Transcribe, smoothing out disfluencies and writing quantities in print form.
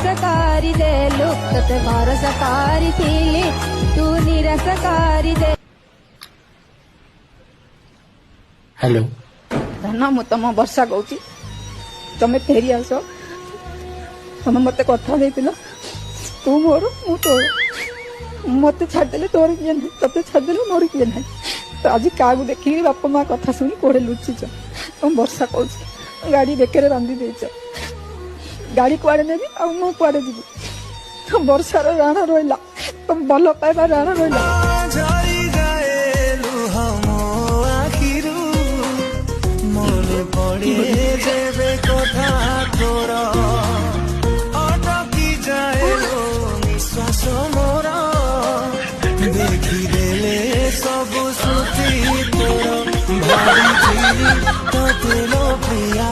निराश करी देलु तते भरोसा करी तू निराश करी दे। हेलो धन मु तुम वर्षा कहूँ तमें फेरी आस तुम मत कथा देल तू मोर मु तोर मत छाड़देले तोर किए ना ते छाड़देले मोर किए ना तो आज क्या देखिक बापा माँ कथा शुणी कौड़े लुचिच तुम वर्षा कहूँ गाड़ी बेकर बांधी देच गाड़ी कुआड़े नेबी आ मु कुआड़े जीवी तो वर्षार राण रहा तुम भल पाइबा राण रहा ଦେଖିଦେଲେ ସବୁ ସ୍ମୃତି ତୋର ଭାରି ତ ତେଲ ପ୍ରିୟା